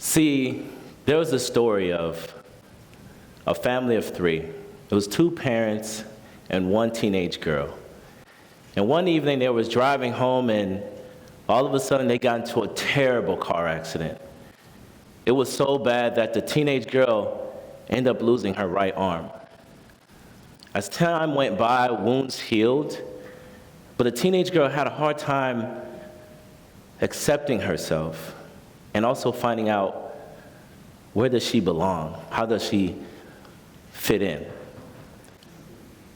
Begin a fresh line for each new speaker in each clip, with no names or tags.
See, there was a story of a family of three. It was two parents and one teenage girl. And one evening they was driving home and all of a sudden they got into a terrible car accident. It was so bad that the teenage girl ended up losing her right arm. As time went by, wounds healed, but the teenage girl had a hard time accepting herself and also finding out, where does she belong? How does she fit in?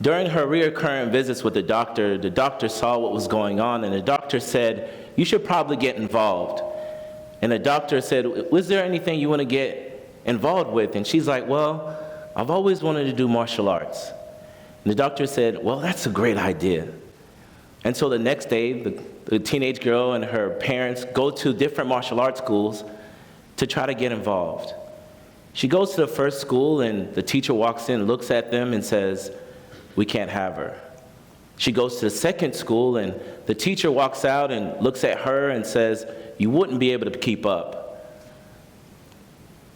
During her recurrent visits with the doctor saw what was going on, and the doctor said, you should probably get involved. And the doctor said, was there anything you want to get involved with? And she's like, well, I've always wanted to do martial arts. And the doctor said, well, that's a great idea. And so the next day, the teenage girl and her parents go to different martial arts schools to try to get involved. She goes to the first school, and the teacher walks in, looks at them, and says, we can't have her. She goes to the second school, and the teacher walks out and looks at her and says, you wouldn't be able to keep up.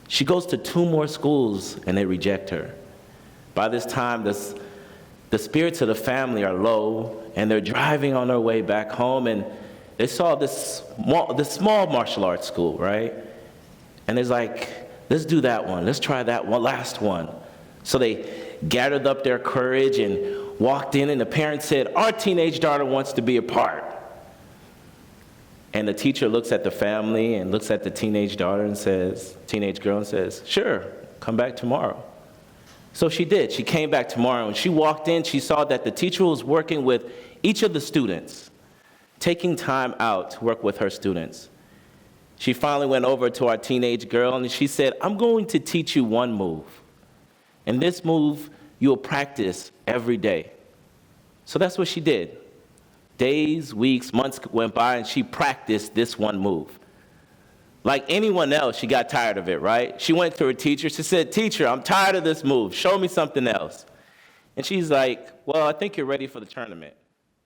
She goes to 2 more schools, and they reject her. By this time, the spirits of the family are low, and they're driving on their way back home, and they saw this small martial arts school, right? And it's like, let's do that one. Let's try that one, last one. So they gathered up their courage and walked in, and the parents said, our teenage daughter wants to be a part. And the teacher looks at the family and looks at the teenage girl and says, sure, come back tomorrow. So she did. She came back tomorrow. When she walked in, she saw that the teacher was working with each of the students, taking time out to work with her students. She finally went over to our teenage girl and she said, I'm going to teach you one move. And this move you'll practice every day. So that's what she did. Days, weeks, months went by, and she practiced this one move. Like anyone else, she got tired of it, right? She went to her teacher. She said, teacher, I'm tired of this move. Show me something else. And she's like, well, I think you're ready for the tournament.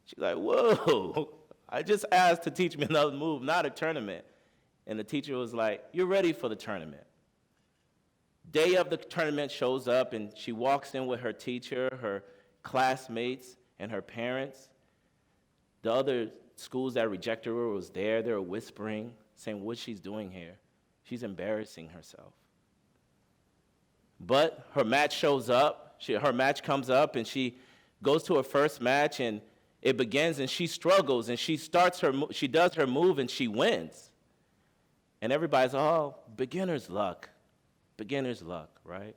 She's like, whoa, I just asked to teach me another move, not a tournament. And the teacher was like, you're ready for the tournament. Day of the tournament shows up, and she walks in with her teacher, her classmates, and her parents. The other schools that rejected her was there. They were whispering, saying what she's doing here. She's embarrassing herself. But her match shows up. Her match comes up, and she goes to her first match, and it begins, and she struggles, and she does her move, and she wins. And everybody's, oh, beginner's luck, right?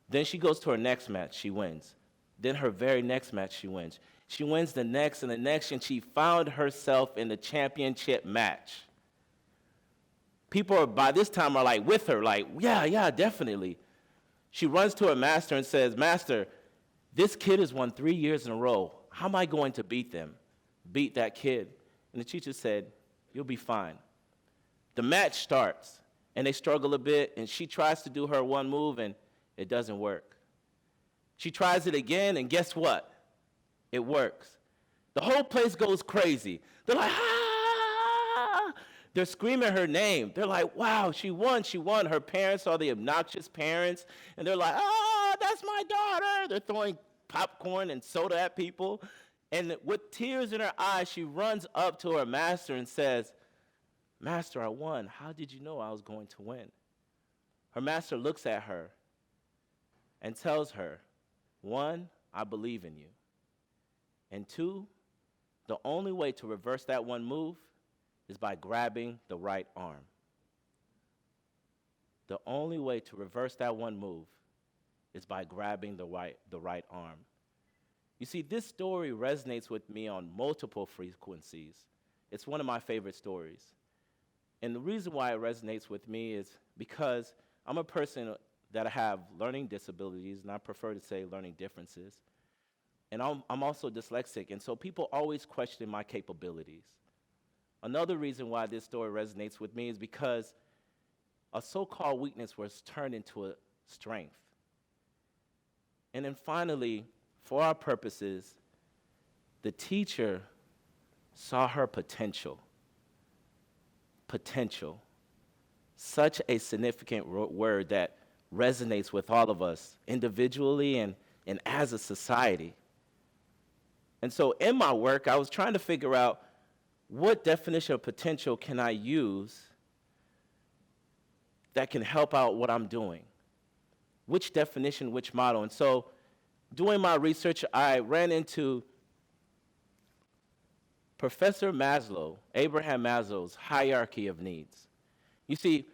Then she goes to her next match, she wins. Then her very next match, she wins. She wins the next and the next, and she found herself in the championship match. People by this time are like with her, like, yeah, definitely. She runs to her master and says, Master, this kid has won 3 years in a row. How am I going to beat that kid? And the teacher said, you'll be fine. The match starts, and they struggle a bit, and she tries to do her one move, and it doesn't work. She tries it again, and guess what? It works. The whole place goes crazy. They're like, ah! They're screaming her name. They're like, wow, she won. Her parents are the obnoxious parents, and they're like, ah, that's my daughter. They're throwing popcorn and soda at people. And with tears in her eyes, she runs up to her master and says, Master, I won. How did you know I was going to win? Her master looks at her and tells her, 1, I believe in you. And 2, the only way to reverse that one move is by grabbing the right arm. The only way to reverse that one move is by grabbing the right arm. You see, this story resonates with me on multiple frequencies. It's one of my favorite stories. And the reason why it resonates with me is because I'm a person that have learning disabilities, and I prefer to say learning differences. And I'm also dyslexic, and so people always question my capabilities. Another reason why this story resonates with me is because a so-called weakness was turned into a strength. And then finally, for our purposes, the teacher saw her potential. Such a significant word that resonates with all of us individually and as a society. And so in my work, I was trying to figure out what definition of potential can I use that can help out what I'm doing? Which definition, which model? And so doing my research, I ran into Professor Maslow, Abraham Maslow's hierarchy of needs. You see,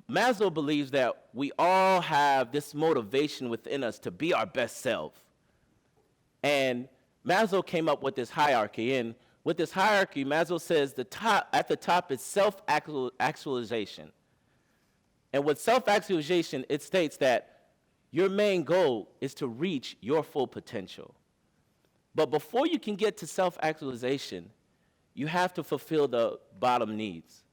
Maslow believes that we all have this motivation within us to be our best self. And Maslow came up with this hierarchy. And with this hierarchy, Maslow says at the top is self-actualization. And with self-actualization, it states that your main goal is to reach your full potential. But before you can get to self-actualization, you have to fulfill the bottom needs.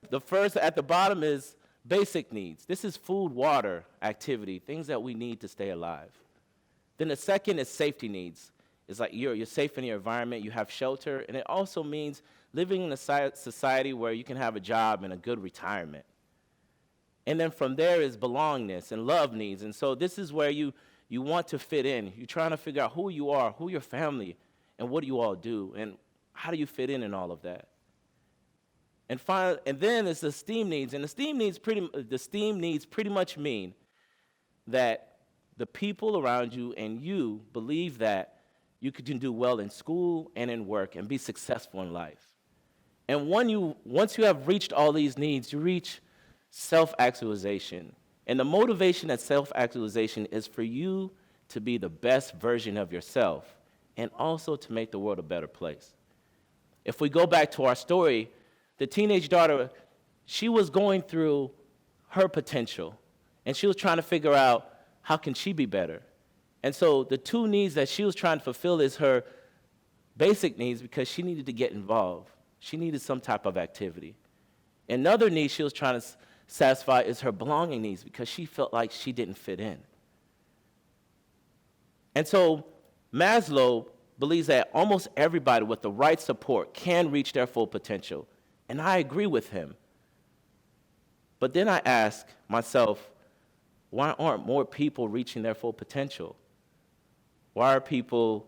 The first at the bottom is basic needs. This is food, water, activity, things that we need to stay alive. Then the second is safety needs. It's like you're safe in your environment, you have shelter, and it also means living in a society where you can have a job and a good retirement. And then from there is belongingness and love needs. And so this is where you want to fit in. You're trying to figure out who you are, who your family, and what do you all do, and how do you fit in all of that. And then it's the esteem needs. And the esteem needs pretty much mean that the people around you and you believe that you can do well in school and in work and be successful in life. And once you have reached all these needs, you reach self-actualization. And the motivation at self-actualization is for you to be the best version of yourself and also to make the world a better place. If we go back to our story, the teenage daughter, she was going through her potential, and she was trying to figure out how can she be better. And so the two needs that she was trying to fulfill is her basic needs because she needed to get involved. She needed some type of activity. Another need she was trying to satisfy is her belonging needs because she felt like she didn't fit in. And so Maslow believes that almost everybody with the right support can reach their full potential. And I agree with him. But then I ask myself, why aren't more people reaching their full potential? Why are people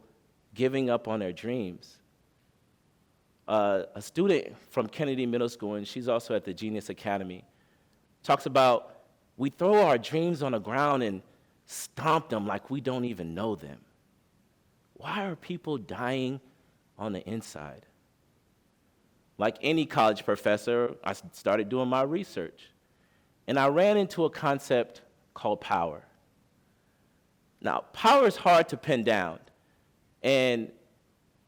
giving up on their dreams? A student from Kennedy Middle School, and she's also at the Genius Academy, talks about we throw our dreams on the ground and stomp them like we don't even know them. Why are people dying on the inside? Like any college professor, I started doing my research. And I ran into a concept called power. Now, power is hard to pin down, and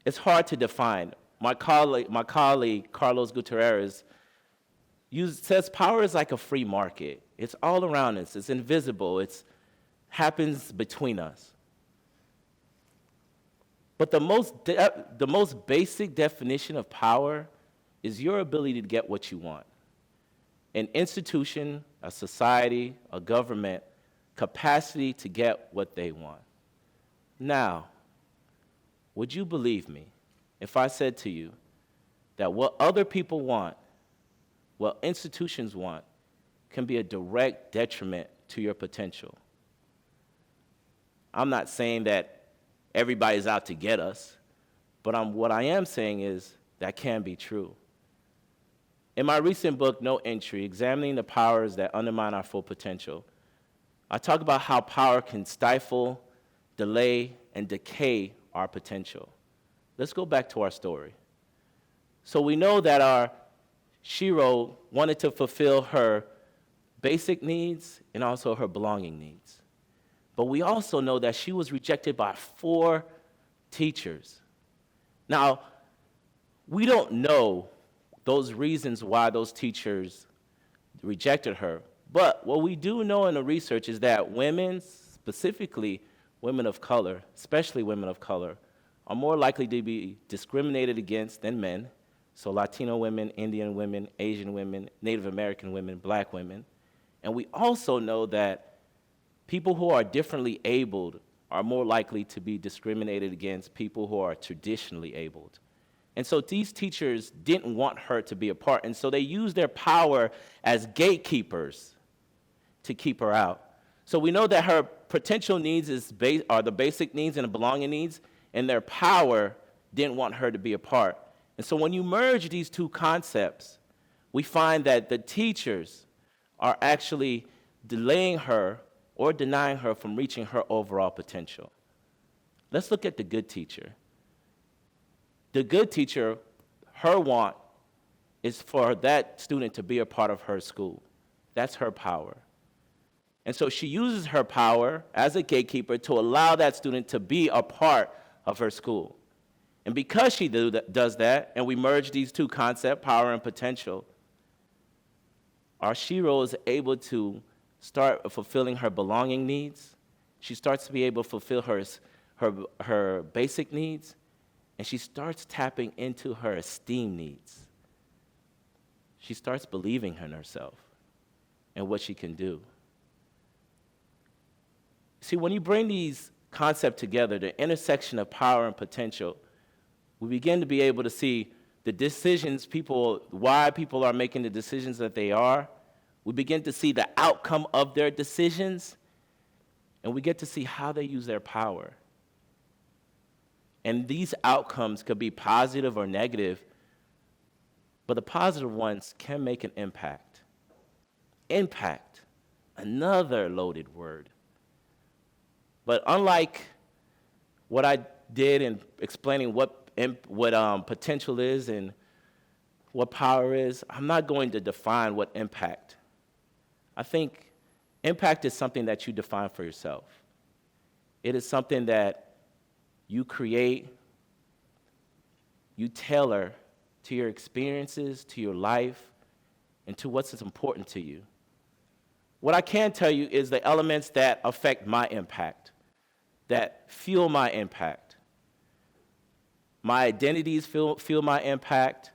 it's hard to define. My colleague Carlos Gutierrez, says power is like a free market. It's all around us. It's invisible. It happens between us. But the most basic definition of power is your ability to get what you want. An institution, a society, a government, capacity to get what they want. Now, would you believe me if I said to you that what other people want, what institutions want, can be a direct detriment to your potential? I'm not saying that everybody's out to get us, but what I am saying is that can be true. In my recent book, No Entry, Examining the Powers That Undermine Our Full Potential, I talk about how power can stifle, delay, and decay our potential. Let's go back to our story. So we know that our shero wanted to fulfill her basic needs and also her belonging needs. But we also know that she was rejected by 4 teachers. Now, we don't know those reasons why those teachers rejected her. But what we do know in the research is that women, specifically women of color, especially women of color, are more likely to be discriminated against than men. So Latino women, Indian women, Asian women, Native American women, black women. And we also know that people who are differently abled are more likely to be discriminated against people who are traditionally abled. And so these teachers didn't want her to be a part. And so they used their power as gatekeepers to keep her out. So we know that her potential needs are the basic needs and the belonging needs, and their power didn't want her to be a part. And so when you merge these two concepts, we find that the teachers are actually delaying her or denying her from reaching her overall potential. Let's look at the good teacher. The good teacher, her want is for that student to be a part of her school. That's her power. And so she uses her power as a gatekeeper to allow that student to be a part of her school. And because she does that, and we merge these two concepts, power and potential, our shero is able to start fulfilling her belonging needs. She starts to be able to fulfill her basic needs, and she starts tapping into her esteem needs. She starts believing in herself and what she can do. See, when you bring these concepts together, the intersection of power and potential, we begin to be able to see the decisions why people are making the decisions that they are. We begin to see the outcome of their decisions, and we get to see how they use their power. And these outcomes could be positive or negative, but the positive ones can make an impact. Impact, another loaded word. But unlike what I did in explaining what potential is and what power is, I'm not going to define what impact. I think impact is something that you define for yourself. It is something that you create, you tailor to your experiences, to your life, and to what's important to you. What I can tell you is the elements that affect my impact, that fuel my impact. My identities fuel my impact.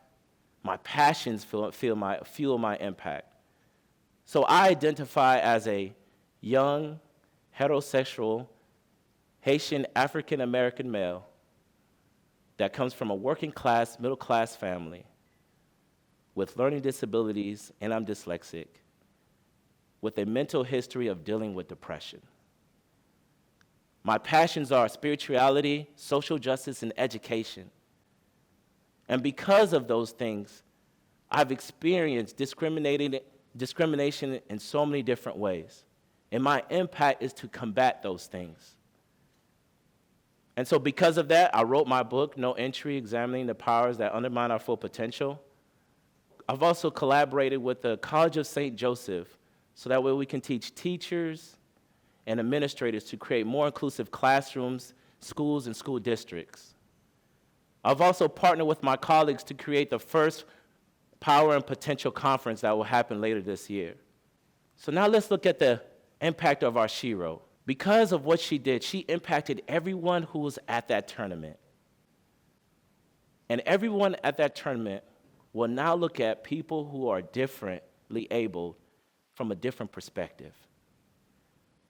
My passions fuel my impact. So I identify as a young, heterosexual, Haitian African-American male that comes from a working class, middle class family with learning disabilities, and I'm dyslexic, with a mental history of dealing with depression. My passions are spirituality, social justice, and education. And because of those things, I've experienced discrimination in so many different ways. And my impact is to combat those things. And so because of that, I wrote my book, No Entry, Examining the Powers That Undermine Our Full Potential. I've also collaborated with the College of St. Joseph so that way we can teach teachers and administrators to create more inclusive classrooms, schools, and school districts. I've also partnered with my colleagues to create the first Power and Potential Conference that will happen later this year. So now let's look at the impact of our shero. Because of what she did, she impacted everyone who was at that tournament. And everyone at that tournament will now look at people who are differently abled from a different perspective.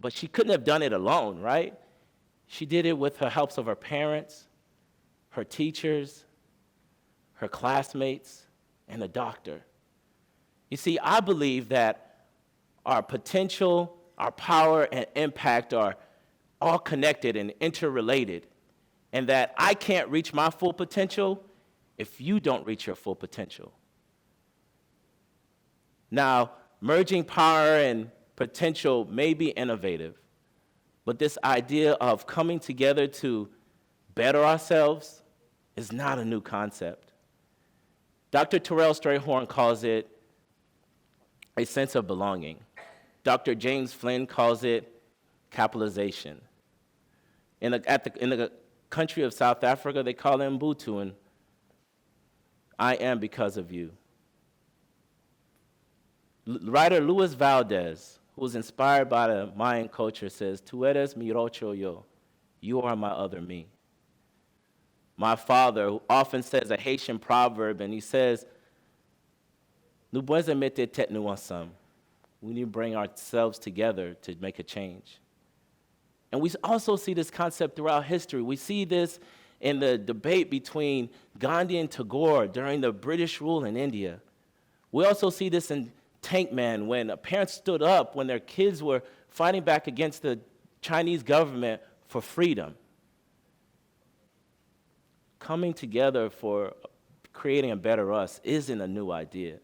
But she couldn't have done it alone, right? She did it with the helps of her parents, her teachers, her classmates, and a doctor. You see, I believe that our potential, our power, and impact are all connected and interrelated, and that I can't reach my full potential if you don't reach your full potential. Now, merging power and potential may be innovative, but this idea of coming together to better ourselves is not a new concept. Dr. Terrell Strayhorn calls it a sense of belonging. Dr. James Flynn calls it capitalization. In the country of South Africa, they call it Mbutu, and I am because of you. Writer Luis Valdez, who was inspired by the Mayan culture, says, "Tu eres mi otro yo," you are my other me. My father, who often says a Haitian proverb, and he says, "Nous devons mettre tête nous ensemble." We need to bring ourselves together to make a change. And we also see this concept throughout history. We see this in the debate between Gandhi and Tagore during the British rule in India. We also see this in Tank Man, when parents stood up when their kids were fighting back against the Chinese government for freedom. Coming together for creating a better us isn't a new idea.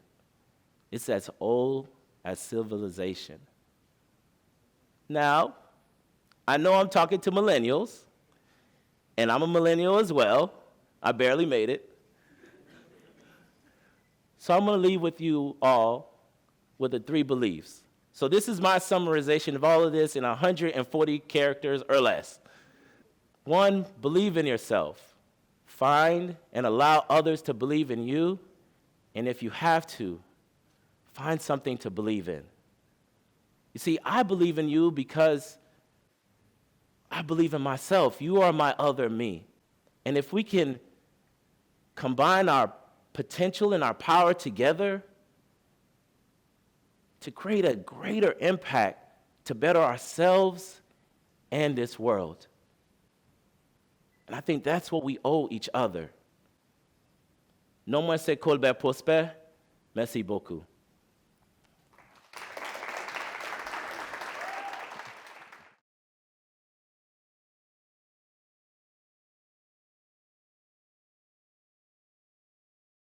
It's as old as civilization. Now, I know I'm talking to millennials, and I'm a millennial as well. I barely made it. So I'm going to leave with you all with the 3 beliefs. So this is my summarization of all of this in 140 characters or less. 1, believe in yourself. Find and allow others to believe in you, and if you have to, find something to believe in. You see, I believe in you because I believe in myself. You are my other me. And if we can combine our potential and our power together to create a greater impact to better ourselves and this world. And I think that's what we owe each other. Non moins c'est Colber Prosper. Merci beaucoup.